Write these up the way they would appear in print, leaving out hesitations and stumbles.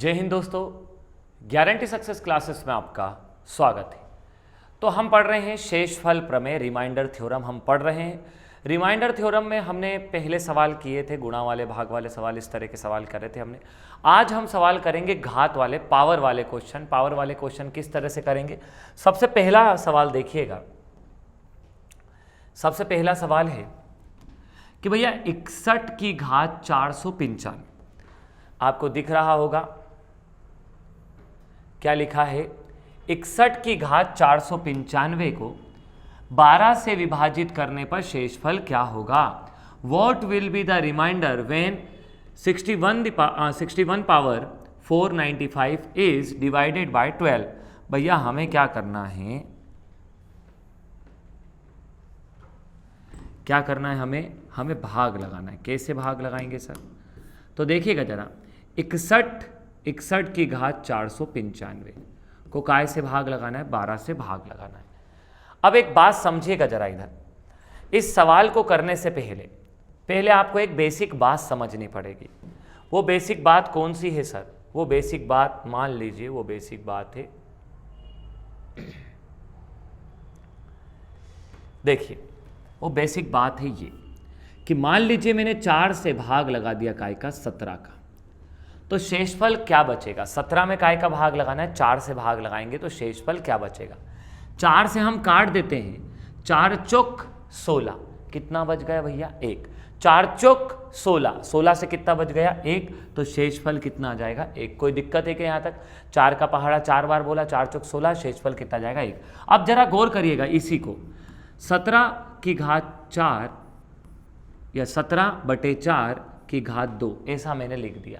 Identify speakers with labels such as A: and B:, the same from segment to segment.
A: जय हिंद दोस्तों, guarantee success classes में आपका स्वागत है। तो हम पढ़ रहे हैं शेषफल प्रमेय, रिमाइंडर थ्योरम हम पढ़ रहे हैं। रिमाइंडर थ्योरम में हमने पहले सवाल किए थे, गुणा वाले भाग वाले सवाल, इस तरह के सवाल कर रहे थे हमने। आज हम सवाल करेंगे घात वाले, पावर वाले क्वेश्चन। पावर वाले क्वेश्चन किस तरह से करेंगे? सबसे पहला सवाल देखिएगा। सबसे पहला सवाल है कि भैया 61 की घात 495, आपको दिख रहा होगा क्या लिखा है? 61 की घात 495 को 12 से विभाजित करने पर शेषफल क्या होगा? What will be the remainder when 61 power 495 is divided by 12? भैया हमें क्या करना है? क्या करना है हमें भाग लगाना है। कैसे भाग लगाएंगे सर? तो देखिएगा जरा, 61 की घात 495 को काय से भाग लगाना है? 12 से भाग लगाना है। अब एक बात समझिएगा जरा इधर, इस सवाल को करने से पहले आपको एक बेसिक बात समझनी पड़ेगी। वो बेसिक बात कौन सी है सर? वो बेसिक बात मान लीजिए, वो बेसिक बात है, देखिए वो बेसिक बात है ये कि मान लीजिए मैंने 4 से भाग लगा दिया काय का 17 का, तो शेषफल क्या बचेगा? 17 में काय का भाग लगाना है, 4 से भाग लगाएंगे तो शेषफल क्या बचेगा? 4 से हम काट देते हैं, 4 चौक 16, कितना बच गया भैया? 1। 4 चौक 16, 16 से कितना बच गया? 1। तो शेषफल कितना आ जाएगा? 1। कोई दिक्कत है कि यहाँ तक? 4 का पहाड़ा 4 बार बोला, 4 चौक 16, शेषफल कितना जाएगा? 1। अब जरा गौर करिएगा इसी को, 17 की घात 4 या 17/4 की घात 2, ऐसा मैंने लिख दिया।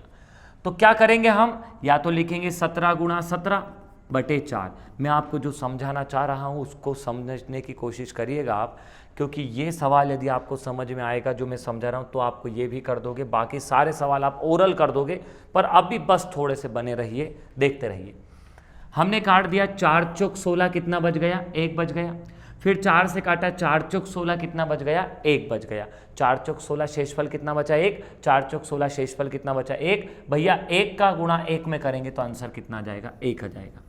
A: तो क्या करेंगे हम? या तो लिखेंगे 17 गुणा 17/4। मैं आपको जो समझाना चाह रहा हूँ उसको समझने की कोशिश करिएगा आप, क्योंकि ये सवाल यदि आपको समझ में आएगा जो मैं समझा रहा हूँ तो आपको ये भी कर दोगे, बाकी सारे सवाल आप ओरल कर दोगे। पर अब भी बस थोड़े से बने रहिए, देखते रहिए। हमने काट दिया, 4 चौक 16, कितना बच गया? 1 बच गया। फिर 4 से काटा, 4 चौक 16, कितना बच गया? 1 बच गया। 4 चौक 16, शेषफल कितना बचा? 1। 4 चौक 16, शेषफल कितना बचा? 1। भैया 1 का गुणा 1 में करेंगे तो आंसर कितना आ जाएगा? 1 आ जाएगा।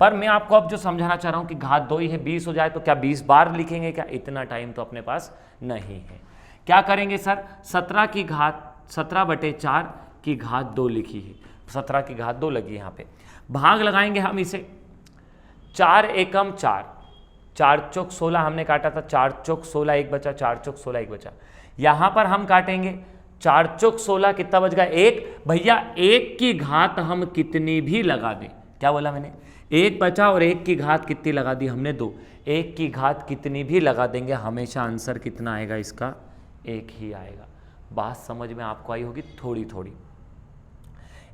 A: पर मैं आपको अब जो समझाना चाह रहा हूं कि घात 2 ही है, 20 हो जाए तो क्या 20 बार लिखेंगे क्या? इतना टाइम तो अपने पास नहीं है। क्या करेंगे सर? 17 की घात 17/4 की घात 2 लिखी है, 17 की घात 2 लगी यहाँ पे। भाग लगाएंगे हम इसे, 4 एकम 4, 4 चौक 16 हमने काटा था, 4 चौक 16 1 बचा, 4 चौक 16 1 बचा। यहां पर हम काटेंगे, 4 चौक 16, कितना बच गया? 1। भैया 1 की घात हम कितनी भी लगा दें, क्या बोला मैंने? 1 बचा और 1 की घात कितनी लगा दी हमने? 2। 1 की घात कितनी भी लगा देंगे, हमेशा आंसर कितना आएगा इसका? 1 ही आएगा। बात समझ में आपको आई होगी थोड़ी थोड़ी।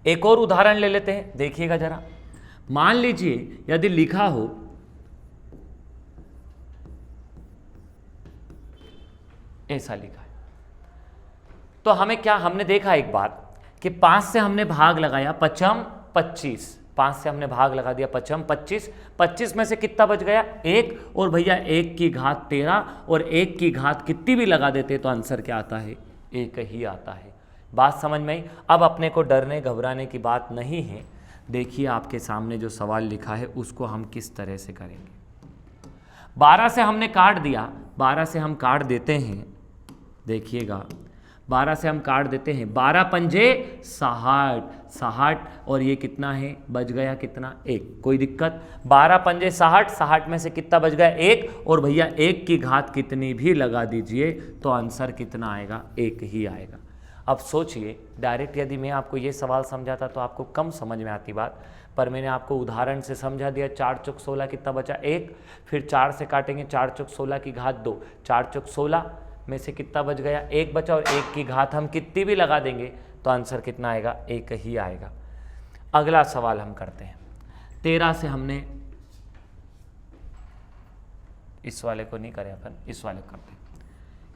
A: एक और उदाहरण ले लेते हैं, देखिएगा जरा। मान लीजिए यदि लिखा हो ऐसा लिखा है, तो हमें क्या, हमने देखा एक बात कि 5 से हमने भाग लगाया, 5 25, 5 से हमने भाग लगा दिया, 5 25, 25 में से कितना बच गया? 1। और भैया 1 की घात 13 और 1 की घात कितनी भी लगा देते तो आंसर क्या आता है? 1 ही आता है। बात समझ में आई? अब अपने को डरने घबराने की बात नहीं है। देखिए आपके सामने जो सवाल लिखा है उसको हम किस तरह से करेंगे। 12 से हमने काट दिया, 12 से हम काट देते हैं, देखिएगा 12 से हम काट देते हैं, 12 पंजे 60, 60 और ये कितना है? बच गया कितना? 1। कोई दिक्कत? 12 पंजे 60, 60 में से कितना बच गया? 1। और भैया 1 की घात कितनी भी लगा दीजिए तो आंसर कितना आएगा? 1 ही आएगा। अब सोचिए, डायरेक्ट यदि मैं आपको ये सवाल समझाता तो आपको कम समझ में आती बात, पर मैंने आपको उदाहरण से समझा दिया। 4 चौक 16 कितना बचा? 1। फिर 4 से काटेंगे, 4 चौक 16 की घात 2, 4 चौक 16 में से कितना बच गया? 1 बचा और 1 की घात हम कितनी भी लगा देंगे तो आंसर कितना आएगा? 1 ही आएगा। अगला सवाल हम करते हैं। 13 से हमने, इस वाले को नहीं करें अपन, इस वाले को करते हैं।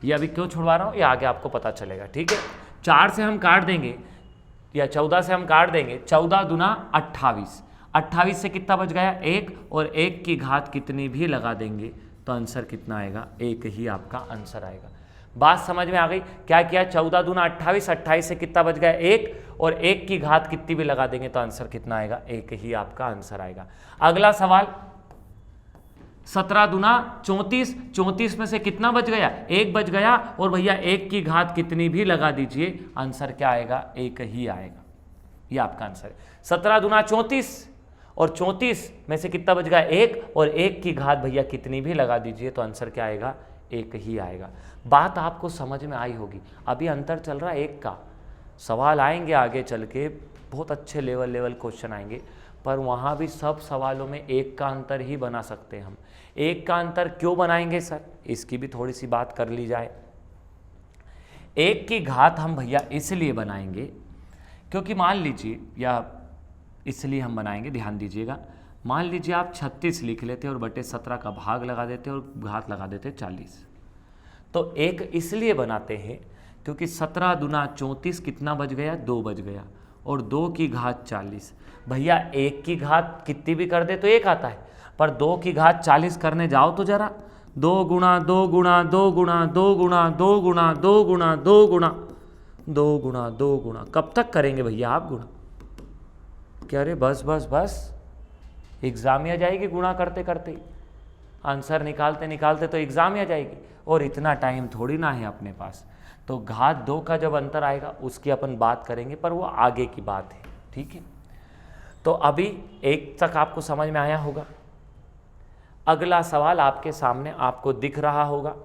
A: ये अभी क्यों छुड़वा रहा हूँ ये आगे आपको पता चलेगा, ठीक है? 4 से हम काट देंगे या 14 से हम काट देंगे, 14 दूना 28, 28 से कितना बच गया? 1। और 1 की घात कितनी भी लगा देंगे तो आंसर कितना आएगा? 1 ही आपका आंसर आएगा। बात समझ में आ गई? क्या किया? 14 दूना 28, 28 से कितना बच गया? 1। और 1 की घात कितनी भी लगा देंगे तो आंसर कितना आएगा, 1 ही आपका आंसर आएगा। अगला सवाल, 17 दूना 34, 34 में से कितना बच गया, 1 बच गया, और भैया 1 की घात कितनी भी लगा दीजिए, आंसर क्या आएगा, 1 ही आएगा। ये आपका आंसर है। 17 दूना 34 और 34 में से कितना बच गया, 1, और 1 की घात भैया कितनी भी लगा दीजिए तो आंसर क्या आएगा, 1 ही आएगा। बात आपको समझ में आई होगी। अभी अंतर चल रहा है 1 का, सवाल आएंगे आगे चल के, बहुत अच्छे लेवल क्वेश्चन आएंगे, पर वहाँ भी सब सवालों में 1 का अंतर ही बना सकते हैं हम। 1 का अंतर क्यों बनाएंगे सर, इसकी भी थोड़ी सी बात कर ली जाए। 1 की घात हम भैया इसलिए बनाएंगे क्योंकि मान लीजिए, या इसलिए हम बनाएंगे, ध्यान दीजिएगा, मान लीजिए आप 36 लिख लेते और बटे 17 का भाग लगा देते और घात लगा देते 40, तो 1 इसलिए बनाते हैं क्योंकि 17 दूना 34 कितना बच गया, 2 बच गया, और 2 की घात 40। भैया 1 की घात कितनी भी कर दे तो 1 आता है, पर 2 की घात 40 करने जाओ तो जरा, 2 गुणा 2 गुणा 2 गुणा 2 गुणा 2 गुणा 2 गुणा 2 गुणा 2 गुणा 2 गुणा, कब तक करेंगे भैया आप गुणा, क्या रे बस बस बस, एग्जाम ही आ जाएगी गुणा करते करते, आंसर निकालते निकालते तो एग्जाम ही आ जाएगी, और इतना टाइम थोड़ी ना है अपने पास। तो घात 2 का जब अंतर आएगा उसकी अपन बात करेंगे, पर वो आगे की बात है, ठीक है। तो अभी 1 तक आपको समझ में आया होगा। अगला सवाल आपके सामने आपको दिख रहा होगा,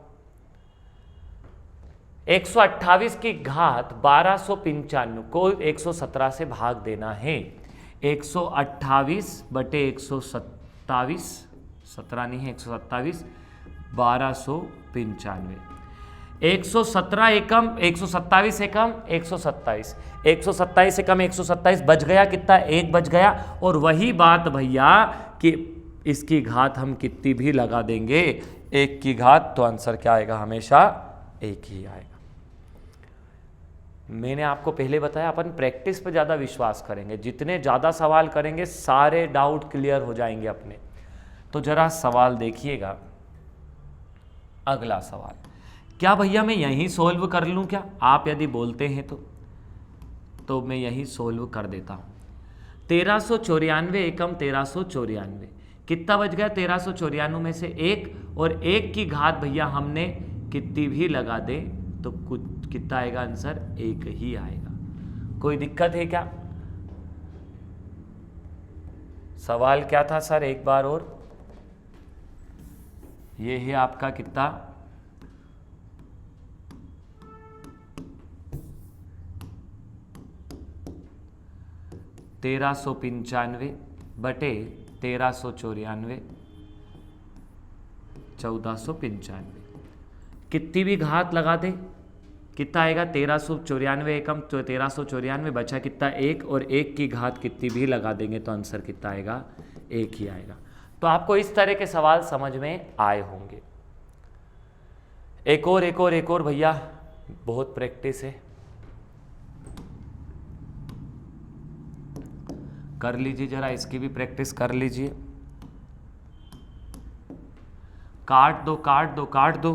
A: 128 की घात 1295 को 117 से भाग देना है। 128 बटे 127, 17 नहीं है 127, 1295, 117 एकम 127 एकम 127, 127 एकम 127 बच गया कितना, 1 बच गया, और वही बात भैया कि इसकी घात हम कितनी भी लगा देंगे, 1 की घात, तो आंसर क्या आएगा, हमेशा 1 ही आएगा। मैंने आपको पहले बताया अपन प्रैक्टिस पे ज़्यादा विश्वास करेंगे, जितने ज़्यादा सवाल करेंगे सारे डाउट क्लियर हो जाएंगे अपने। तो जरा सवाल देखिएगा, अगला सवाल, क्या भैया मैं यहीं सोल्व कर लूँ क्या, आप यदि बोलते हैं तो मैं यहीं सोल्व कर देता हूँ। 1394 एकम 1394 कितना बच गया, 1394 में से 1, और 1 की घात भैया हमने कितनी भी लगा दे तो कुछ कितना आएगा, आंसर 1 ही आएगा। कोई दिक्कत है क्या, सवाल क्या था सर, एक बार और, ये है आपका कितना, 1395 बटे 1394, 1495, कितनी भी घात लगा दे कितना आएगा, 1394 एकम तो 1394 बचा कितना, 1, और 1 की घात कितनी भी लगा देंगे तो आंसर कितना आएगा, 1 ही आएगा। तो आपको इस तरह के सवाल समझ में आए होंगे। एक और भैया, बहुत प्रैक्टिस है, कर लीजिए जरा, इसकी भी प्रैक्टिस कर लीजिए। काट दो काट दो काट दो,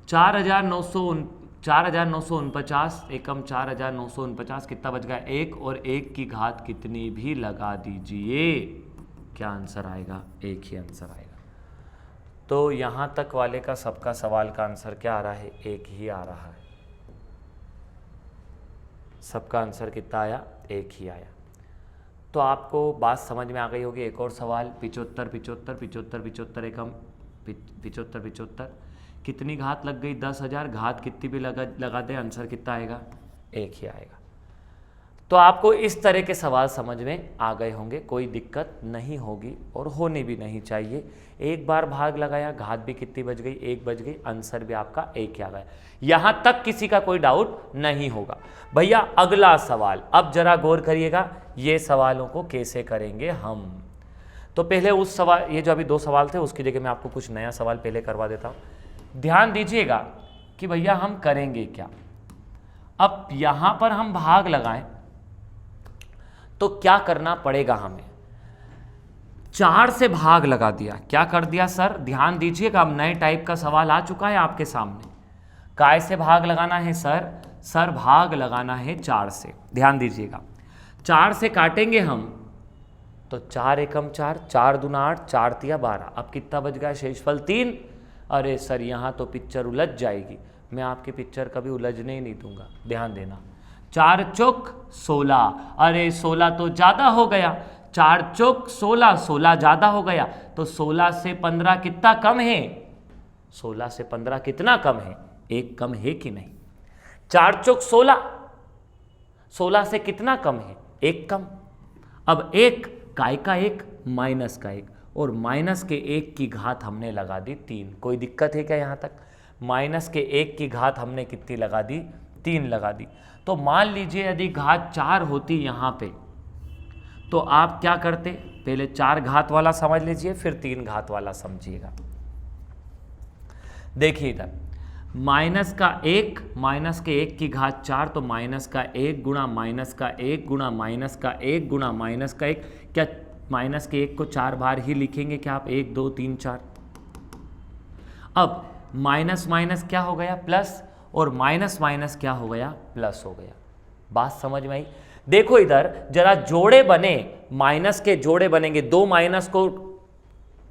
A: 4949 एकम 4949 कितना बच गया, 1, और 1 की घात कितनी भी लगा दीजिए, क्या आंसर आएगा, 1 ही आंसर आएगा। तो यहाँ तक वाले का सबका सवाल का आंसर क्या आ रहा है, 1 ही आ रहा है, सबका आंसर कितना आया, 1 ही आया। तो आपको बात समझ में आ गई होगी। एक और सवाल, 75 75 75 75 एकम 75 75 कितनी घात लग गई, 10,000, घात कितनी भी लगा दे आंसर कितना आएगा, 1 ही आएगा। तो आपको इस तरह के सवाल समझ में आ गए होंगे, कोई दिक्कत नहीं होगी और होनी भी नहीं चाहिए। एक बार भाग लगाया, घात भी कितनी बच गई, 1 बच गई, आंसर भी आपका 1 ही आ गया। यहां तक किसी का कोई डाउट नहीं होगा। भैया अगला सवाल, अब जरा गौर करिएगा, ये सवालों को कैसे करेंगे हम। तो पहले उस सवाल, ये जो अभी 2 सवाल थे उसकी जगह मैं आपको कुछ नया सवाल पहले करवा देता हूं। ध्यान दीजिएगा कि भैया हम करेंगे क्या। अब यहां पर हम भाग लगाएं तो क्या करना पड़ेगा हमें, 4 से भाग लगा दिया, क्या कर दिया सर, ध्यान दीजिएगा, अब नए टाइप का सवाल आ चुका है आपके सामने। काय से भाग लगाना है सर? सर भाग लगाना है 4 से। ध्यान दीजिएगा, 4 से काटेंगे हम तो 4 एकम 4, 4 दूना 8, 4 तिया 12। अब कितना बच गया शेषफल 3। अरे सर यहाँ तो पिक्चर उलझ जाएगी, मैं आपकी पिक्चर कभी उलझने ही नहीं दूंगा, ध्यान देना। 4 चौक 16, अरे 16 तो ज़्यादा हो गया, 4 चौक 16, 16 ज़्यादा हो गया, तो 16 से 15 कितना कम है? 16 से 15 कितना कम है? 1 कम है कि नहीं? 4 चौक 16, 16 से कितना कम है? 1 कम। अब 1 काय का 1 माइनस का 1, और माइनस के 1 की घात हमने लगा दी 3। कोई दिक्कत है क्या यहाँ तक? माइनस के 1 की घात हमने कितनी लगा दी? 3 लगा दी। तो मान लीजिए यदि घात 4 होती यहाँ पे, तो आप क्या करते? पहले 4 घात वाला समझ लीजिए, फिर 3 घात वाला समझिएगा। देखिए इधर माइनस का 1, माइनस के 1 की घात 4, तो माइनस का 1 गुणा माइनस का 1 गुणा माइनस का 1 गुणा माइनस का 1। क्या माइनस के 1 को 4 बार ही लिखेंगे क्या आप? 1 2 3 4। अब माइनस माइनस क्या हो गया? प्लस, और माइनस माइनस क्या हो गया? प्लस हो गया। बात समझ में आई? देखो इधर जरा जोड़े बने, माइनस के जोड़े बनेंगे, 2 माइनस को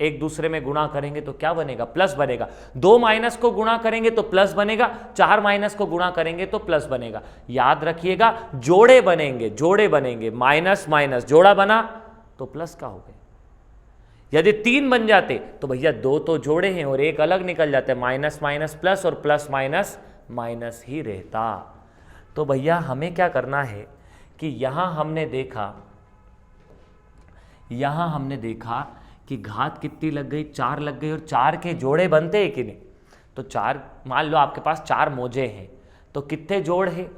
A: एक दूसरे में गुणा करेंगे तो क्या बनेगा? प्लस बनेगा। 2 माइनस को गुणा करेंगे तो प्लस बनेगा, 4 माइनस को गुणा करेंगे तो प्लस बनेगा। याद रखिएगा, जोड़े बनेंगे, जोड़े बनेंगे, माइनस माइनस जोड़ा बना तो प्लस का हो गया। यदि 3 बन जाते तो भैया 2 तो जोड़े हैं और 1 अलग निकल जाते, माइनस माइनस प्लस और प्लस माइनस माइनस ही रहता। तो भैया हमें क्या करना है कि यहां हमने देखा कि घात कितनी लग गई? 4 लग गई, और 4 के जोड़े बनते हैं कि नहीं? तो 4, मान लो आपके पास 4 मोजे हैं, तो कितने जोड़ है?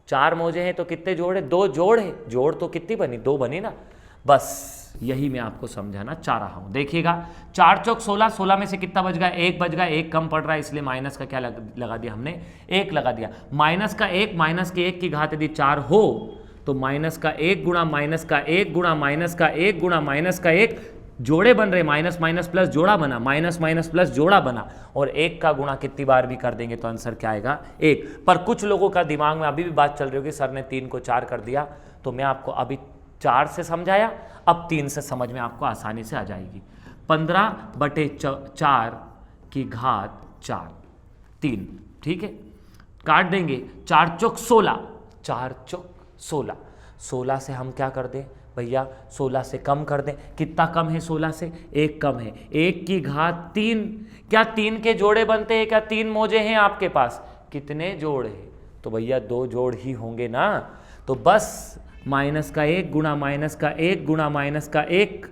A: 4 मोजे हैं तो कितने जोड़ है? 2 जोड़ है। जोड़ तो कितनी बनी? 2 बनी ना। बस यही मैं आपको समझाना चाह रहा हूं। देखिएगा 4 चौक 16, 16 में से कितना बच गया? 1 बच गया, 1 कम पड़ रहा है, इसलिए माइनस का क्या लगा दिया हमने? 1 लगा दिया। माइनस का 1, माइनस के 1 की घात यदि 4 हो तो माइनस का 1 गुणा माइनस का 1 गुणा माइनस का 1 गुणा माइनस का 1, जोड़े बन रहे, माइनस माइनस प्लस जोड़ा बना, माइनस माइनस प्लस जोड़ा बना, और 1 का गुणा कितनी बार भी कर देंगे तो आंसर क्या आएगा? 1। पर कुछ लोगों का दिमाग में अभी भी बात चल रही होगी, सर ने 3 को 4 कर दिया, तो मैं आपको अभी 4 से समझाया, अब 3 से समझ में आपको आसानी से आ जाएगी। 15/4 की घात 4, 3, ठीक है, काट देंगे। 4 चौक 16, 4 चौक 16, 16 से हम क्या कर दें भैया? 16 से कम कर दें। कितना कम है 16 से? 1 कम है। 1 की घात 3, क्या 3 के जोड़े बनते हैं? क्या 3 मोजे हैं आपके पास? कितने जोड़ हैं? तो भैया 2 जोड़ ही होंगे ना। तो बस माइनस का 1 गुणा माइनस का 1 गुणा माइनस का 1,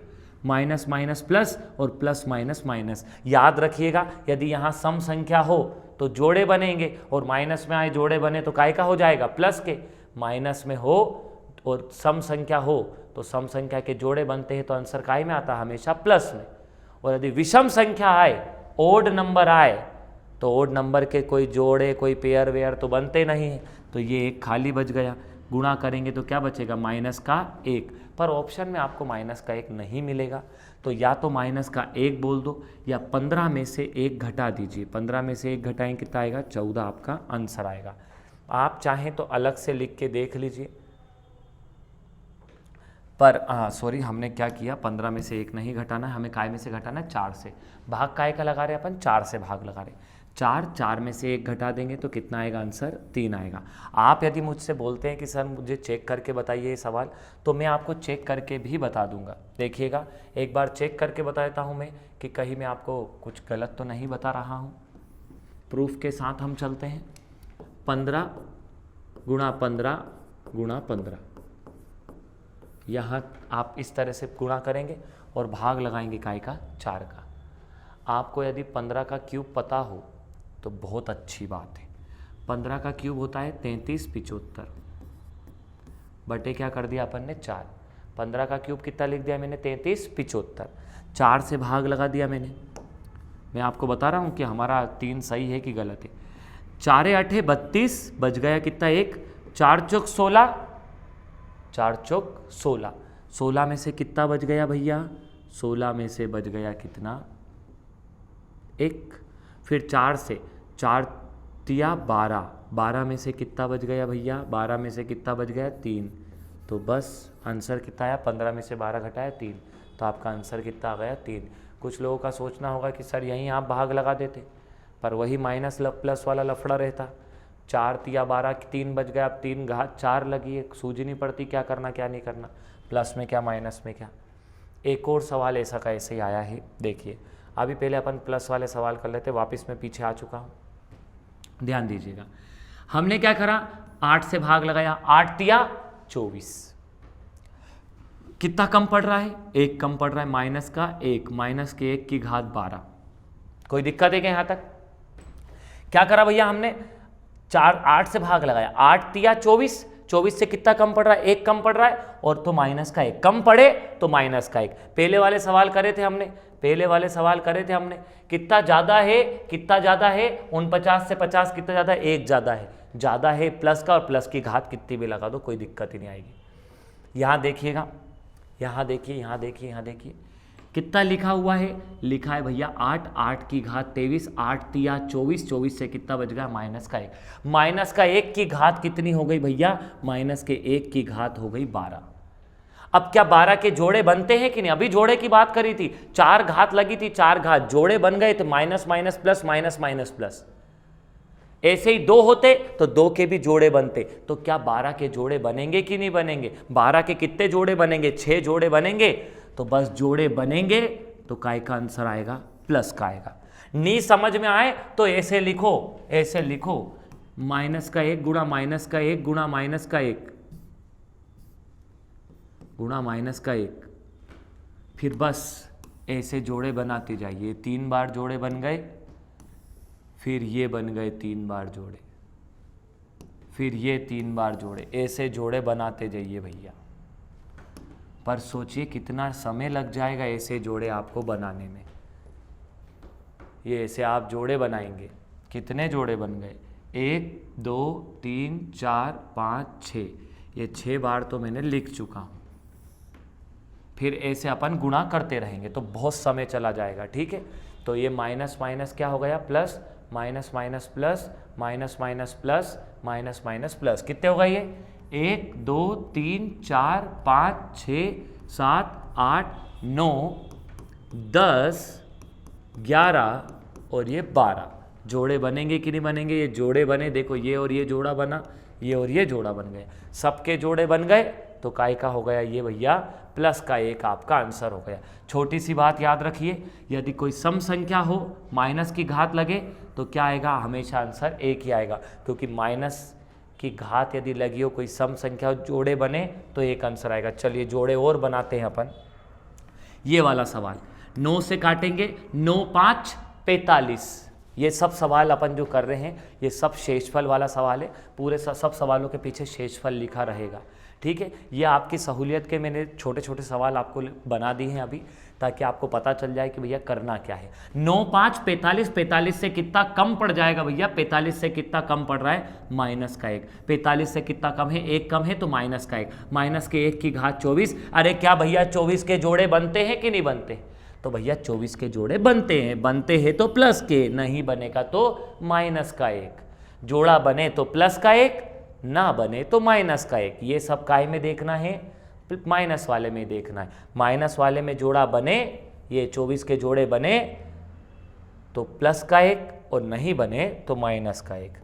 A: माइनस माइनस प्लस और प्लस माइनस माइनस। याद रखिएगा, यदि यहाँ सम संख्या हो तो जोड़े बनेंगे, और माइनस में आए जोड़े बने तो काय का हो जाएगा? प्लस के। माइनस में हो और सम संख्या हो तो सम संख्या के जोड़े बनते हैं तो आंसर काय में आता है? हमेशा प्लस में। और यदि विषम संख्या आए, ओड नंबर आए, तो ओड नंबर के कोई जोड़े, कोई पेयर वेयर तो बनते नहीं हैं, तो ये 1 खाली बच गया। गुणा करेंगे तो क्या बचेगा? माइनस का 1। पर ऑप्शन में आपको माइनस का 1 नहीं मिलेगा, तो या तो माइनस का 1 बोल दो, या 15 में से 1 घटा दीजिए। 15 में से 1 घटाएं कितना आएगा? 14 आपका आंसर आएगा। आप चाहें तो अलग से लिख के देख लीजिए, पर सॉरी, हमने क्या किया, 15 में से 1 नहीं घटाना है, हमें काय में से घटाना है? 4 से। भाग काय का लगा रहे हैं अपन? 4 से भाग लगा रहे हैं। 4 में से 1 घटा देंगे तो कितना आएगा आंसर? 3 आएगा। आप यदि मुझसे बोलते हैं कि सर मुझे चेक करके बताइए ये सवाल, तो मैं आपको चेक करके भी बता दूंगा। देखिएगा, एक बार चेक करके बता देता हूँ मैं कि कहीं मैं आपको कुछ गलत तो नहीं बता रहा हूँ। प्रूफ के साथ हम चलते हैं। 15 गुणा 15 गुणा 15, यहाँ आप इस तरह से गुणा करेंगे और भाग लगाएंगे काय का? 4 का। आपको यदि 15 का क्यूब पता हो तो बहुत अच्छी बात है। 15 का क्यूब होता है 3375 बटे क्या कर दिया अपन ने? 4। 15 का क्यूब कितना लिख दिया मैंने? 3375। 4 से भाग लगा दिया मैंने। मैं आपको बता रहा हूँ कि हमारा 3 सही है कि गलत है। 4 8 32, बच गया कितना? 1। 4 चौक 16, 4 चौक 16, 16 में से कितना बच गया भैया? 16 में से बच गया कितना? 1। फिर 4 से 4 तिया 12, 12 में से कितना बच गया भैया, 12 में से कितना बच गया 3, तो बस आंसर कितना आया, 15 में से 12 घटाया 3, तो आपका आंसर कितना आ गया 3। कुछ लोगों का सोचना होगा कि सर यहीं आप भाग लगा देते, पर वही माइनस प्लस वाला लफड़ा रहता। 4 तिया 12, 3 बच गया, अब 3 घात 4 लगी है, सूझी नहीं पड़ती क्या करना क्या नहीं करना, प्लस में क्या माइनस में क्या। एक और सवाल ऐसा का ऐसे ही आया है, देखिए अभी पहले अपन प्लस वाले सवाल कर लेते, वापस मैं पीछे आ चुका हूँ, ध्यान दीजिएगा। हमने क्या करा, 8 से भाग लगाया, 8 तिया 24, कितना कम पड़ रहा है, 1 कम पड़ रहा है, माइनस का 1, माइनस के 1 की घात 12। कोई दिक्कत है क्या यहाँ तक? क्या करा भैया हमने, 8 से भाग लगाया, 8 तिया 24, 24 से कितना कम पड़ रहा है, 1 कम पड़ रहा है, और तो माइनस का 1 कम पड़े तो माइनस का 1। पहले वाले सवाल करे थे हमने, कितना ज़्यादा है, कितना ज़्यादा है, 49 से 50 कितना ज़्यादा है, 1 ज़्यादा है प्लस का, और प्लस की घात कितनी भी लगा दो कोई दिक्कत ही नहीं आएगी। यहाँ देखिएगा, यहाँ देखिए कितना लिखा हुआ है, लिखा है भैया 8, 8 की घात 23, 8 तिया 24, 24 से कितना बच गया माइनस का 1, माइनस का 1 की घात कितनी हो गई भैया, माइनस के 1 की घात हो गई 12। अब क्या 12 के जोड़े बनते हैं कि नहीं, अभी जोड़े की बात करी थी, 4 घात लगी थी, 4 घात जोड़े बन गए तो minus minus plus, minus minus plus. ऐसे ही 2 होते तो 2 के भी जोड़े बनते, तो क्या 12 के जोड़े बनेंगे कि नहीं बनेंगे, 12 के कितने जोड़े बनेंगे, 6 जोड़े बनेंगे, तो बस जोड़े बनेंगे तो काय का आंसर आएगा प्लस का आएगा। नहीं समझ में आए तो ऐसे लिखो, माइनस का 1 गुणा माइनस का 1 गुणा माइनस का 1 गुणा माइनस का 1, फिर बस ऐसे जोड़े बनाते जाइए, 3 बार जोड़े बन गए, फिर ये बन गए 3 बार जोड़े, फिर ये 3 बार जोड़े, ऐसे जोड़े बनाते जाइए भैया। पर सोचिए कितना समय लग जाएगा ऐसे जोड़े आपको बनाने में। ये ऐसे आप जोड़े बनाएंगे, कितने जोड़े बन गए, 1 2 3 4 5 6, ये 6 बार तो मैंने लिख चुका हूँ। फिर ऐसे अपन गुणा करते रहेंगे तो बहुत समय चला जाएगा, ठीक है। तो ये माइनस माइनस क्या हो गया plus, minus minus plus, minus minus plus, minus minus plus, कितने होगा ये, 1 2 3 4 5 6 7 8 9 10 11 और ये 12 जोड़े बनेंगे कि नहीं बनेंगे, ये जोड़े बने, देखो ये और ये जोड़ा बना, ये और ये जोड़ा बन गए, सबके जोड़े बन गए, तो काय का हो गया ये भैया प्लस का 1 आपका आंसर हो गया। छोटी सी बात याद रखिए, यदि कोई सम संख्या हो माइनस की घात लगे तो क्या आएगा, हमेशा आंसर 1 ही आएगा, क्योंकि माइनस की घात यदि लगी हो, कोई सम संख्या जोड़े बने तो 1 आंसर आएगा। चलिए जोड़े और बनाते हैं अपन। ये वाला सवाल 9 से काटेंगे, 9 5 45, ये सब सवाल अपन जो कर रहे हैं ये सब शेषफल वाला सवाल है, पूरे सब सवालों के पीछे शेषफल लिखा रहेगा, ठीक है। ये आपकी सहूलियत के मैंने छोटे छोटे सवाल आपको बना दिए हैं अभी, ताकि आपको पता चल जाए कि भैया करना क्या है। 9 5 45, 45 से कितना कम पड़ जाएगा भैया, 45 से कितना कम पड़ रहा है, माइनस का 1, 45 से कितना कम है, 1 कम है तो माइनस का 1, माइनस के 1 की घात 24। अरे क्या भैया 24 के जोड़े बनते हैं कि नहीं बनते, तो भैया 24 के जोड़े बनते हैं तो प्लस के, नहीं बनेगा तो माइनस का 1, जोड़ा बने तो प्लस का 1, ना बने तो माइनस का 1। ये सब काय में देखना है, माइनस वाले में देखना है। माइनस वाले में जोड़ा बने, ये 24 के जोड़े बने तो प्लस का 1 और नहीं बने तो माइनस का 1।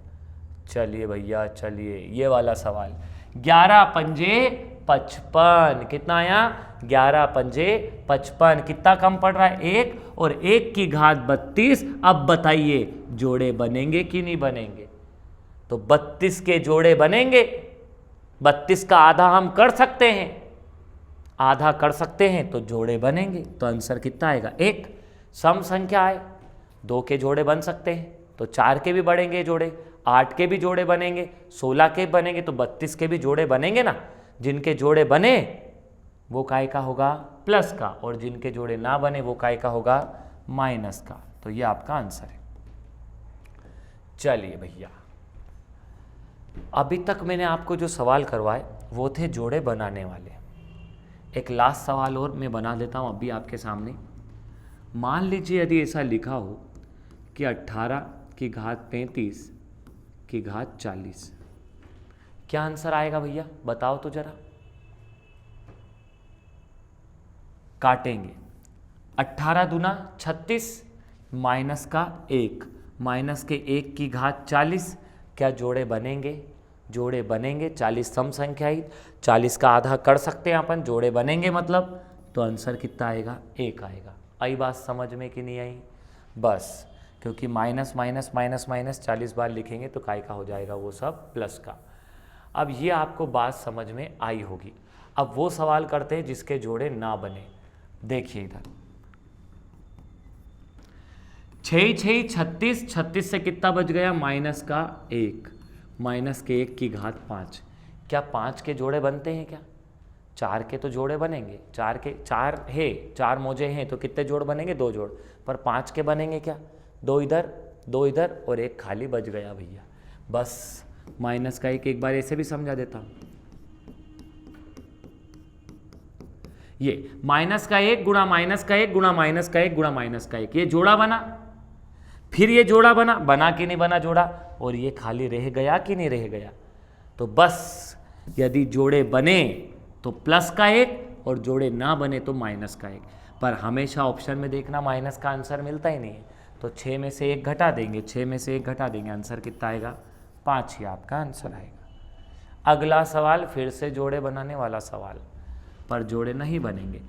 A: चलिए भैया चलिए, ये वाला सवाल 11 पंजे 55, कितना आया, 11 पंजे 55, कितना कम पड़ रहा है, 1 और 1 की घात 32। अब बताइए जोड़े बनेंगे कि नहीं बनेंगे, तो 32 के जोड़े बनेंगे, 32 का आधा हम कर सकते हैं, आधा कर सकते हैं तो जोड़े बनेंगे, तो आंसर कितना आएगा 1। सम संख्या है, 2 के जोड़े बन सकते हैं तो 4 के भी बढ़ेंगे जोड़े, 8 के भी जोड़े बनेंगे, 16 के बनेंगे, तो 32 के भी जोड़े बनेंगे ना। जिनके जोड़े बने वो काय का होगा प्लस का, और जिनके जोड़े ना बने वो काय का होगा माइनस का। तो ये आपका आंसर है। चलिए भैया, अभी तक मैंने आपको जो सवाल करवाए वो थे जोड़े बनाने वाले। एक लास्ट सवाल और मैं बना देता हूँ अभी आपके सामने। मान लीजिए यदि ऐसा लिखा हो कि 18 की घात 35 की घात 40। क्या आंसर आएगा भैया, बताओ तो जरा। काटेंगे, 18 दूना 36 माइनस का 1, माइनस के 1 की घात 40। क्या जोड़े बनेंगे? जोड़े बनेंगे। 40 सम संख्या ही, 40 का आधा कर सकते हैं अपन, जोड़े बनेंगे मतलब, तो आंसर कितना आएगा? 1 आएगा। आई बात समझ में कि नहीं आई? बस, क्योंकि माइनस माइनस माइनस माइनस 40 बार लिखेंगे तो काय का हो जाएगा वो सब प्लस का। अब ये आपको बात समझ में आई होगी। अब वो सवाल करते हैं जिसके जोड़े ना बने। देखिए इधर 6 6 36, 36 से कितना बच गया? माइनस का 1, माइनस के 1 की घात 5। क्या 5 के जोड़े बनते हैं क्या? 4 के तो जोड़े बनेंगे, 4 के 4 है, 4 मोजे हैं तो कितने जोड़ बनेंगे? 2 जोड़। पर 5 के बनेंगे क्या? 2 इधर 2 इधर और 1 खाली बच गया भैया। बस माइनस का 1 एक बार ऐसे भी समझा देता हूँ। ये माइनस का 1 गुणा माइनस का 1 गुणा माइनस का 1 गुणा माइनस का 1, ये जोड़ा बना। फिर ये जोड़ा बना कि नहीं बना जोड़ा? और ये खाली रह गया कि नहीं रह गया? तो बस यदि जोड़े बने तो प्लस का 1 और जोड़े ना बने तो माइनस का 1। पर हमेशा ऑप्शन में देखना माइनस का आंसर मिलता ही नहीं है, तो 6 में से 1 घटा देंगे, 6 में से 1 घटा देंगे, आंसर कितना आएगा? 5 ही आपका आंसर आएगा। अगला सवाल फिर से जोड़े बनाने वाला सवाल, पर जोड़े नहीं बनेंगे।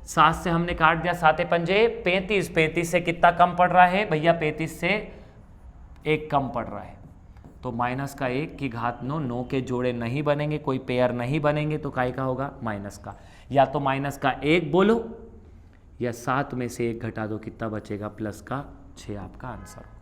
A: 7 से हमने काट दिया, 7 पंजे 35, 35 से कितना कम पड़ रहा है भैया? 35 से 1 कम पड़ रहा है, तो माइनस का 1 की घात 9, 9 के जोड़े नहीं बनेंगे, कोई पेयर नहीं बनेंगे, तो काय का होगा? माइनस का। या तो माइनस का 1 बोलो या 7 में से 1 घटा दो, कितना बचेगा? प्लस का 6 आपका आंसर होगा।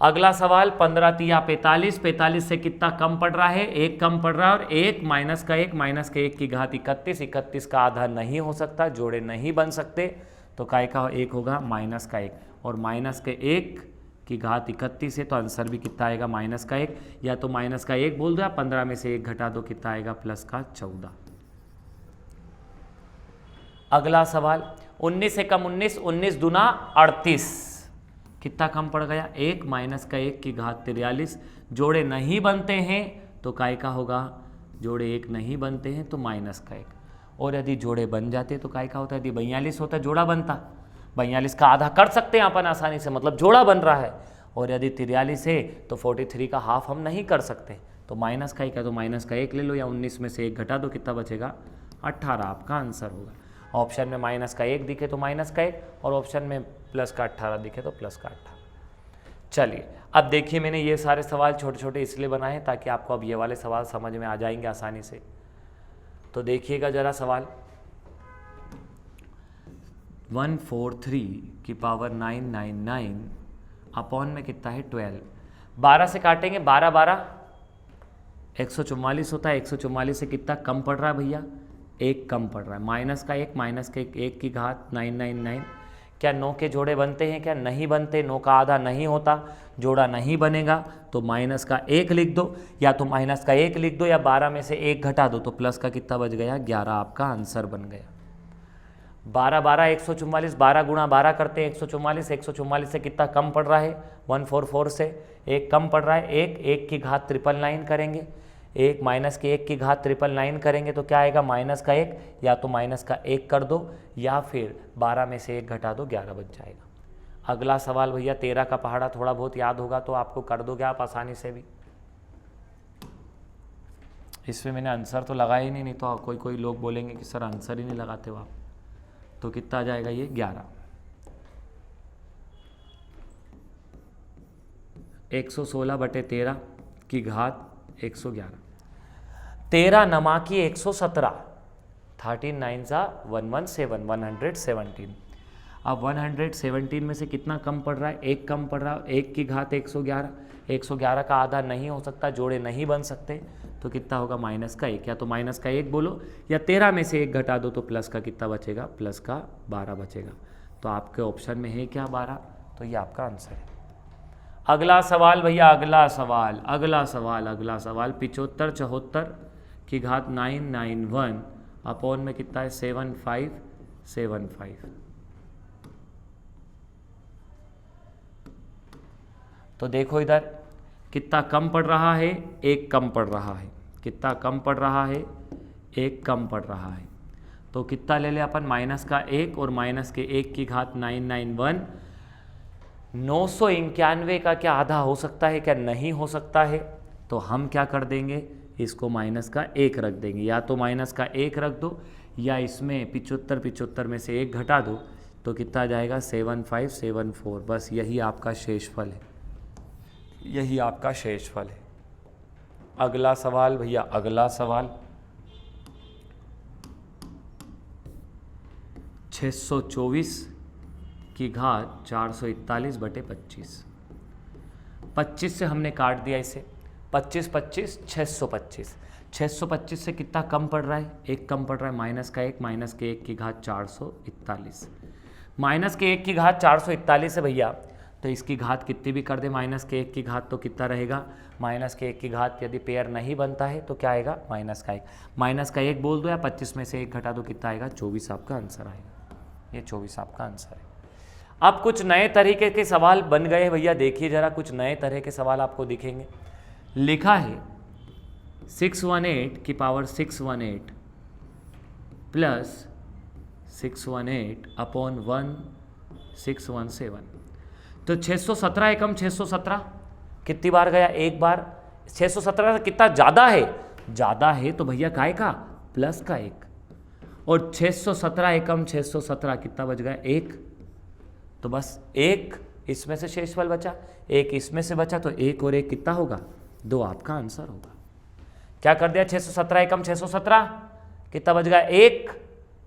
A: अगला सवाल 15 तिया 45, 45 से कितना कम पड़ रहा है? 1 कम पड़ रहा है, और 1 माइनस का 1, माइनस के 1 की घात 31, 31 का आधा नहीं हो सकता, जोड़े नहीं बन सकते, तो काय का 1 होगा? माइनस का 1, और माइनस के 1 की घात 31 है, तो आंसर भी कितना आएगा? माइनस का 1। या तो माइनस का 1 बोल दो या 15 में से 1 घटा दो, कितना आएगा? प्लस का 14। अगला सवाल 19 से कम 19, 19 दूना 38, कितना कम पड़ गया? 1 माइनस का 1 की घात 43, जोड़े नहीं बनते हैं तो काय का होगा? जोड़े 1 नहीं बनते हैं तो माइनस का 1, और यदि जोड़े बन जाते तो काय का होता है? यदि 42 होता जोड़ा बनता, 42 का आधा कर सकते हैं अपन आसानी से, मतलब जोड़ा बन रहा है, और यदि 43 है तो 43 का हाफ हम नहीं कर सकते, तो माइनस का 1 है तो माइनस का 1 ले लो, या 19 में से 1 घटा दो, कितना बचेगा? 18 आपका आंसर होगा। ऑप्शन में माइनस का 1 दिखे तो माइनस का 1, और ऑप्शन में प्लस का 18 दिखे तो प्लस का 18। चलिए अब देखिए, मैंने ये सारे सवाल छोटे छोटे इसलिए बनाए हैं ताकि आपको अब ये वाले सवाल समझ में आ जाएंगे आसानी से। तो देखिएगा जरा सवाल, 143 की पावर 999 अपॉन में कितना है? 12। 12 से काटेंगे, 12 12 144 होता है, 144 से कितना कम पड़ रहा है भैया? 1 कम पड़ रहा है, माइनस का 1, माइनस के 1 की घात 999। क्या 9 के जोड़े बनते हैं क्या? नहीं बनते, 9 का आधा नहीं होता, जोड़ा नहीं बनेगा, तो माइनस का 1 लिख दो, या तो माइनस का 1 लिख दो या 12 में से 1 घटा दो, तो प्लस का कितना बच गया? 11 आपका आंसर बन गया। 12 12 144, 12 गुणा 12 करते हैं 144, 144 से कितना कम पड़ रहा है? 144 से 1 कम पड़ रहा है, 1 की घात 999 करेंगे, 1 माइनस के 1 की घात 999 करेंगे तो क्या आएगा? माइनस का 1, या तो माइनस का 1 कर दो या फिर 12 में से 1 घटा दो, 11 बच जाएगा। अगला सवाल भैया 13 का पहाड़ा थोड़ा बहुत याद होगा तो आपको कर दोगे आप आसानी से भी। इसमें मैंने आंसर तो लगाया ही नहीं तो कोई लोग बोलेंगे कि सर आंसर ही नहीं लगाते हो आप। तो कितना आ जाएगा ये? 11। 116/13 की घात 111, 13 नमा की 117, 13 9 सा 117, 117। अब 117 में से कितना कम पड़ रहा है? 1 कम पड़ रहा है, 1 की घात 111, 111 का आधा नहीं हो सकता, जोड़े नहीं बन सकते, तो कितना होगा? माइनस का 1, या तो माइनस का 1 बोलो या 13 में से 1 घटा दो, तो प्लस का कितना बचेगा? प्लस का 12 बचेगा। तो आपके ऑप्शन में है क्या? 12, तो ये आपका आंसर है। अगला सवाल भैया, अगला सवाल 75 74 की घात 991 अपॉन में कितना है? 7575। तो देखो इधर कितना कम पड़ रहा है, एक कम पड़ रहा है, कितना कम पड़ रहा है, एक कम पड़ रहा है। तो कितना ले लें अपन, माइनस का एक और माइनस के एक की घात 991। 991 का क्या आधा हो सकता है, क्या नहीं हो सकता है? तो हम क्या कर देंगे, इसको माइनस का एक रख देंगे, या तो माइनस का एक रख दो या इसमें 75 में से एक घटा दो, तो कितना जाएगा 7574। बस यही आपका शेषफल है, यही आपका शेषफल है। अगला सवाल भैया, अगला सवाल 624 की घात 441/25। 25 से हमने काट दिया इसे, 25 25 625। 625 से कितना कम पड़ रहा है, एक कम पड़ रहा है, माइनस का एक, माइनस के एक की घात 441। माइनस के एक की घात 441 है भैया, तो इसकी घात कितनी भी कर दे माइनस के एक की घात, तो कितना रहेगा, माइनस के एक की घात यदि पेयर नहीं बनता है तो क्या आएगा, माइनस का एक। माइनस का एक बोल दो या 25 में से एक घटा दो, कितना आएगा, 24 आपका आंसर आएगा। ये 24 आपका आंसर है। अब कुछ नए तरीके के सवाल बन गए भैया, देखिए जरा, कुछ नए तरह के सवाल आपको दिखेंगे। लिखा है 618 की पावर 618 प्लस 618 अपॉन 1617। तो 617 एकम 617 कितनी बार गया, एक बार। 617 से कितना ज़्यादा है, ज़्यादा है तो भैया काय का, प्लस का एक। और 617 एकम 617 कितना बच गया, एक। तो बस एक इसमें से शेषफल बचा, एक इसमें से बचा, तो एक और एक कितना होगा, दो आपका आंसर होगा। क्या कर दिया, 617 एकम 617 कितना बच गया, एक।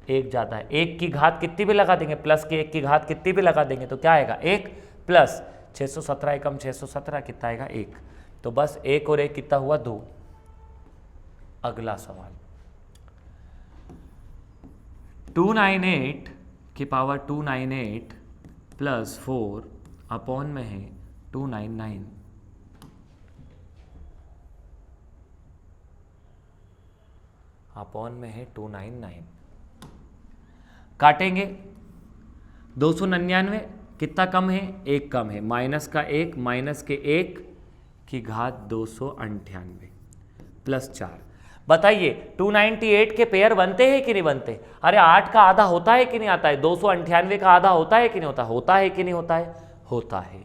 A: एक ज़्यादा है, एक की घात कितनी भी लगा देंगे, प्लस की एक की घात कितनी भी लगा देंगे तो क्या आएगा, एक, प्लस 617 एकम 617 कितना आएगा, एक। तो बस एक और एक कितना हुआ, दो। अगला सवाल 298 की पावर 298 प्लस 4 अपॉन में है 299। अपॉन में है 299। काटेंगे 299 कितना कम है, एक कम है, माइनस का एक, माइनस के एक की घात 298 प्लस 4। बताइए 298 के पेयर बनते हैं कि नहीं बनते? अरे 8 का आधा होता है कि नहीं आता है? 298 का आधा होता है कि नहीं होता? होता है कि नहीं होता है? होता है।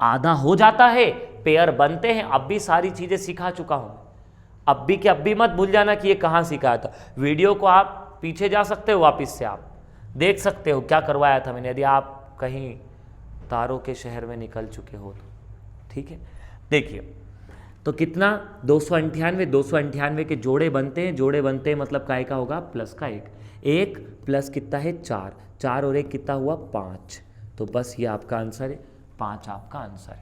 A: आधा हो जाता है, पेयर बनते हैं। अब भी सारी चीज़ें सिखा चुका हूँ, अब भी कि अब भी मत भूल जाना कि ये कहाँ सिखाया था। वीडियो को आप पीछे जा सकते हो, वापस से आप देख सकते हो क्या करवाया था मैंने, यदि आप कहीं तारों के शहर में निकल चुके हो तो। ठीक है, देखिए तो कितना 298 के जोड़े बनते हैं, जोड़े बनते हैं मतलब काय का होगा, प्लस का एक। एक प्लस कितना है, 4, 4 और एक कितना हुआ, 5। तो बस ये आपका आंसर है, 5 आपका आंसर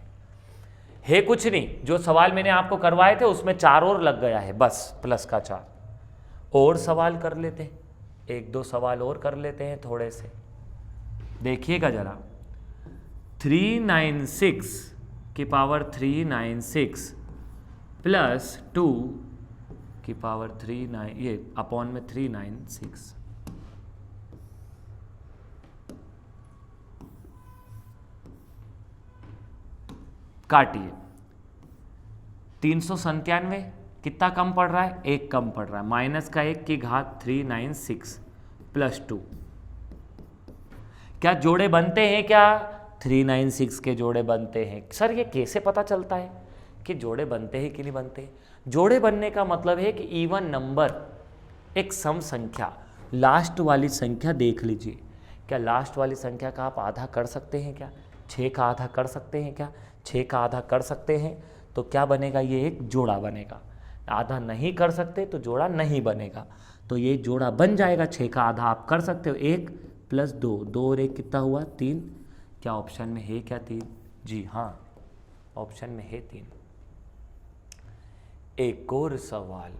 A: है कुछ नहीं। जो सवाल मैंने आपको करवाए थे उसमें 4 और लग गया है, बस प्लस का 4। और सवाल कर लेते हैं, एक दो सवाल और कर लेते हैं थोड़े से, देखिएगा जरा। 396 की पावर 396 प्लस 2 की पावर 39, ये अपॉन में 396। काटिए 397 कितना कम पड़ रहा है, एक कम पड़ रहा है, माइनस का एक की घात 396 प्लस 2। क्या जोड़े बनते हैं क्या? 396 के जोड़े बनते हैं। सर ये कैसे पता चलता है कि जोड़े बनते हैं कि नहीं बनते? जोड़े बनने का मतलब है कि इवन नंबर, एक सम संख्या, लास्ट वाली संख्या देख लीजिए। क्या लास्ट वाली संख्या का आप आधा कर सकते हैं क्या? 6 का आधा कर सकते हैं क्या? 6 का आधा कर सकते हैं तो क्या बनेगा, ये एक जोड़ा बनेगा। आधा नहीं कर सकते तो जोड़ा नहीं बनेगा, तो ये जोड़ा बन जाएगा। 6 का आधा आप कर सकते हो, 1 प्लस 2, 2 और 1 कितना हुआ, 3। क्या ऑप्शन में है क्या 3? जी हाँ, ऑप्शन में है 3। एक और सवाल,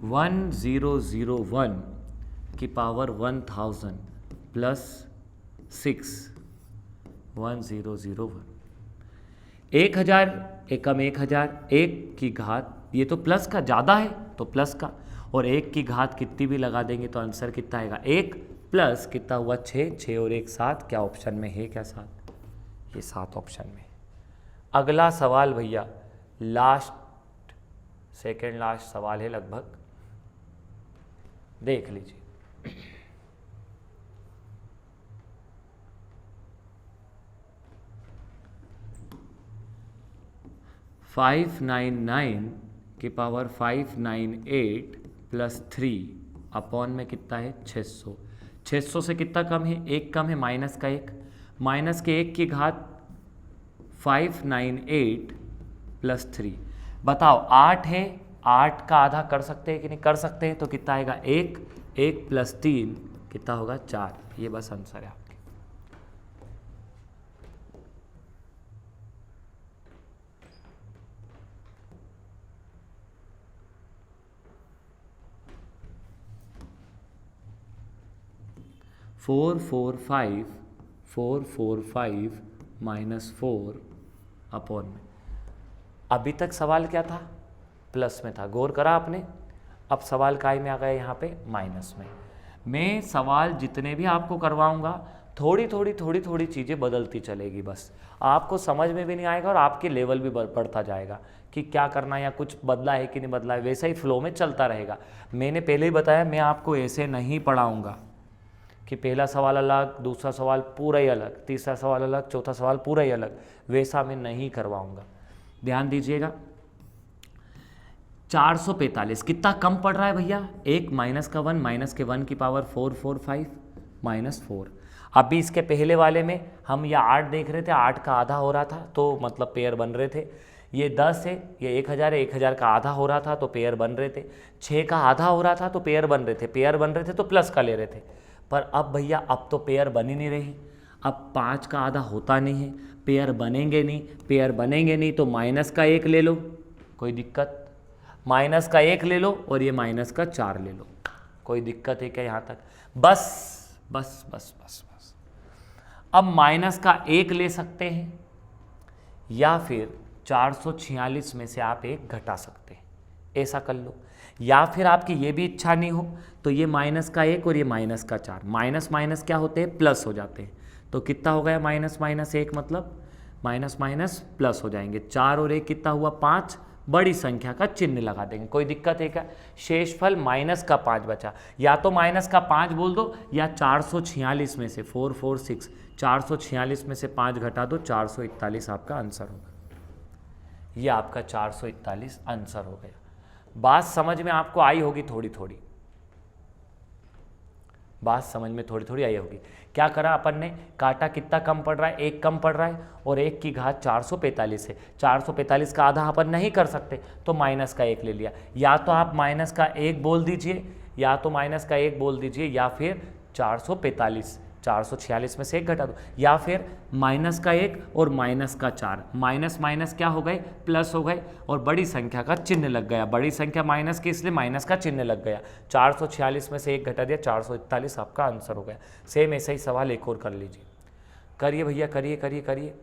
A: वन 1001 की पावर 1000 प्लस 6 1001। 1000 एकम 1000, एक की घात, ये तो प्लस का ज़्यादा है तो प्लस का, और 1 की घात कितनी भी लगा देंगे तो आंसर कितना आएगा 1 प्लस कितना हुआ 6, 6 और 1 7, क्या ऑप्शन में है क्या 7? ये 7 ऑप्शन में। अगला सवाल भैया लास्ट, सेकेंड लास्ट सवाल है लगभग, देख लीजिए। फाइव 599 की पावर 598 प्लस 3 अपॉन में कितना है 600। 600 से कितना कम है? 1 कम है, माइनस का 1, माइनस के 1 की घात 598 प्लस 3। बताओ 8 है, 8 का आधा कर सकते हैं कि नहीं कर सकते हैं? तो कितना आएगा 1, 1 प्लस 3 कितना होगा 4। ये बस आंसर है आपके। Four four five minus 4 upon में। अभी तक सवाल क्या था? प्लस में था, गौर करा आपने। अब सवाल काय में आ गया यहाँ पे माइनस में। मैं सवाल जितने भी आपको करवाऊंगा थोड़ी थोड़ी चीज़ें बदलती चलेगी, बस आपको समझ में भी नहीं आएगा और आपके लेवल भी बढ़ता जाएगा कि क्या करना है या कुछ बदला है कि नहीं बदला है, वैसा ही फ्लो में चलता रहेगा। मैंने पहले ही बताया मैं आपको ऐसे नहीं पढ़ाऊँगा कि पहला सवाल अलग, दूसरा सवाल पूरा ही अलग, तीसरा सवाल अलग, चौथा सवाल पूरा ही अलग, वैसा मैं नहीं करवाऊंगा। ध्यान दीजिएगा। 445 कितना कम पड़ रहा है भैया? 1 माइनस का 1, माइनस के 1 की पावर 445 माइनस 4। अभी इसके पहले वाले में हम ये 8 देख रहे थे, 8 का आधा हो रहा था तो मतलब पेयर बन रहे थे। ये 10 है, ये 1000 है, 1000 का आधा हो रहा था तो पेयर बन रहे थे। 6 का आधा हो रहा था तो पेयर बन रहे थे, पेयर बन रहे थे तो प्लस का ले रहे थे। पर अब भैया अब तो पेयर बन ही नहीं रही। अब 5 का आधा होता नहीं है, पेयर बनेंगे नहीं, पेयर बनेंगे नहीं तो माइनस का 1 ले लो, कोई दिक्कत? माइनस का 1 ले लो और ये माइनस का 4 ले लो, कोई दिक्कत है क्या यहाँ तक? बस बस बस बस बस। अब माइनस का 1 ले सकते हैं या फिर 446 में से आप 1 घटा सकते हैं, ऐसा कर लो। या फिर आपकी ये भी इच्छा नहीं हो तो ये माइनस का 1 और ये माइनस का 4, माइनस माइनस क्या होते हैं? प्लस हो जाते हैं। तो कितना हो गया माइनस माइनस 1 मतलब माइनस माइनस प्लस हो जाएंगे। 4 और 1 कितना हुआ 5, बड़ी संख्या का चिन्ह लगा देंगे, कोई दिक्कत है क्या? शेषफल माइनस का 5 बचा, या तो माइनस का 5 बोल दो या 446 में से 446, 446 में से 5 घटा दो, 441 आपका आंसर होगा। ये आपका 441 आंसर हो गया। बात समझ में आपको आई होगी, थोड़ी थोड़ी बात समझ में थोड़ी थोड़ी आई होगी। क्या करा अपन ने? काटा कितना कम पड़ रहा है? 1 कम पड़ रहा है और 1 की घात 445 है। 445 का आधा अपन नहीं कर सकते तो माइनस का 1 ले लिया। या तो आप माइनस का 1 बोल दीजिए, या तो माइनस का 1 बोल दीजिए, या फिर 445, 446 में से 1 घटा दो, या फिर माइनस का 1 और माइनस का 4, माइनस माइनस क्या हो गए? प्लस हो गए और बड़ी संख्या का चिन्ह लग गया। बड़ी संख्या माइनस की इसलिए माइनस का चिन्ह लग गया। 446 में से 1 घटा दिया, 441 आपका आंसर हो गया। सेम ऐसा ही सवाल एक और कर लीजिए। करिए भैया, करिए करिए करिए,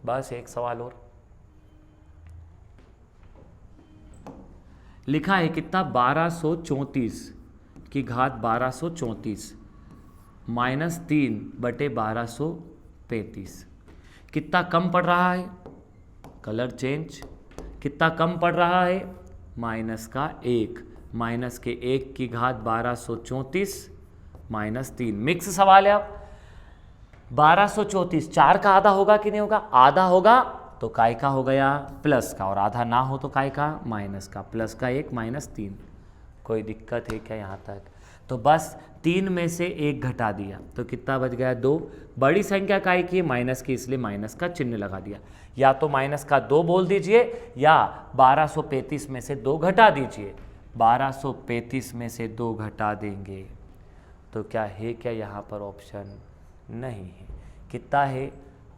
A: बस एक सवाल और। लिखा है कितना? 1234 की घात 1234 माइनस 3/1235। कितना कम पड़ रहा है? Colour change. कितना कम पड़ रहा है? माइनस का 1, माइनस के 1 की घात 1234 माइनस 3। मिक्स सवाल है। अब 1234 4 का आधा होगा कि नहीं होगा? आधा होगा तो काय का हो गया? प्लस का, और आधा ना हो तो काय का? माइनस का। प्लस का 1 माइनस 3, कोई दिक्कत है क्या यहाँ तक? तो बस 3 में से 1 घटा दिया तो कितना बच गया? 2। बड़ी संख्या काय की? माइनस की, इसलिए माइनस का चिन्ह लगा दिया। या तो माइनस का 2 बोल दीजिए या 1235 में से 2 घटा दीजिए। 1235 में से 2 घटा देंगे तो क्या है क्या यहाँ पर ऑप्शन? नहीं है। कितना है?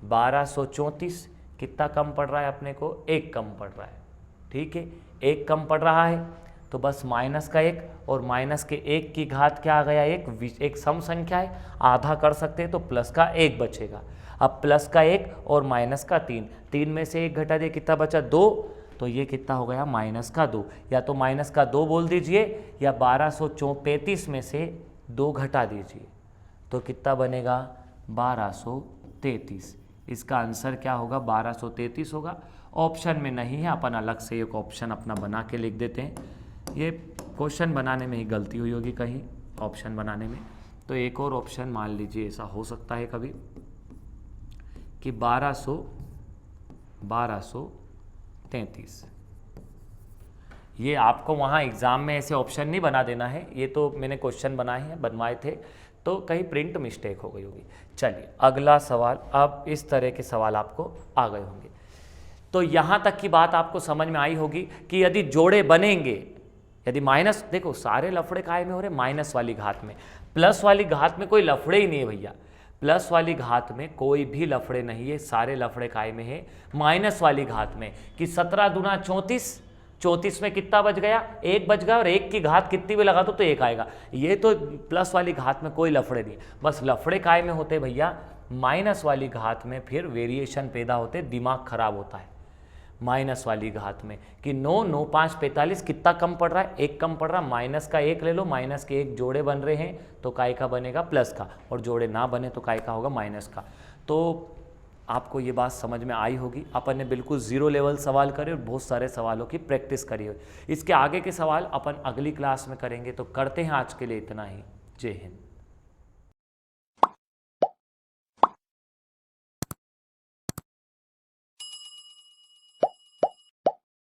A: 1234। कितना कम पड़ रहा है अपने को? 1 कम पड़ रहा है। ठीक है, 1 कम पड़ रहा है तो बस माइनस का 1 और माइनस के 1 की घात क्या आ गया? एक सम संख्या है, आधा कर सकते हैं तो प्लस का 1 बचेगा। अब प्लस का 1 और माइनस का 3, 3 में से 1 घटा दिए, कितना बचा? 2। तो ये कितना हो गया -2, या तो -2 बोल दीजिए या 1235 में से 2 घटा दीजिए, तो कितना बनेगा 1233। इसका आंसर क्या होगा 1233 होगा। ऑप्शन में नहीं है, अपन अलग से एक ऑप्शन अपना बना के लिख देते हैं। ये क्वेश्चन बनाने में ही गलती हुई होगी कहीं, ऑप्शन बनाने में। तो एक और ऑप्शन मान लीजिए ऐसा हो सकता है कभी कि 1233। ये आपको वहाँ एग्ज़ाम में ऐसे ऑप्शन नहीं बना देना है, ये तो मैंने क्वेश्चन बनवाए थे, तो कहीं प्रिंट मिस्टेक हो गई होगी। चलिए अगला सवाल, अब इस तरह के सवाल आपको आ गए होंगे। तो यहाँ तक की बात आपको समझ में आई होगी कि यदि जोड़े बनेंगे, यदि माइनस, देखो सारे लफड़े काय में हो रहे माइनस वाली घात में, प्लस वाली घात में कोई लफड़े ही नहीं है भैया। प्लस वाली घात में कोई भी लफड़े नहीं है, सारे लफड़े काय में है माइनस वाली घात में। कि 17 दूना 34, 34 में कितना बच गया 1 बच गया, और 1 की घात कितनी भी लगा दो तो 1 आएगा। ये तो प्लस वाली घात में कोई लफड़े नहीं, बस लफड़े काय में होते भैया माइनस वाली घात में, फिर वेरिएशन पैदा होते, दिमाग खराब होता है माइनस वाली घात में। कि 9 9 5 45 कितना कम पड़ रहा है, 1 कम पड़ रहा है, माइनस का 1 ले लो, माइनस के 1 जोड़े बन रहे हैं तो काय का बनेगा प्लस का, और जोड़े ना बने तो काय का होगा माइनस का। तो आपको ये बात समझ में आई होगी। अपन ने बिल्कुल ज़ीरो लेवल सवाल करे और बहुत सारे सवालों की प्रैक्टिस करी हो। इसके आगे के सवाल अपन अगली क्लास में करेंगे। तो करते हैं आज के लिए इतना ही। जय हिंद।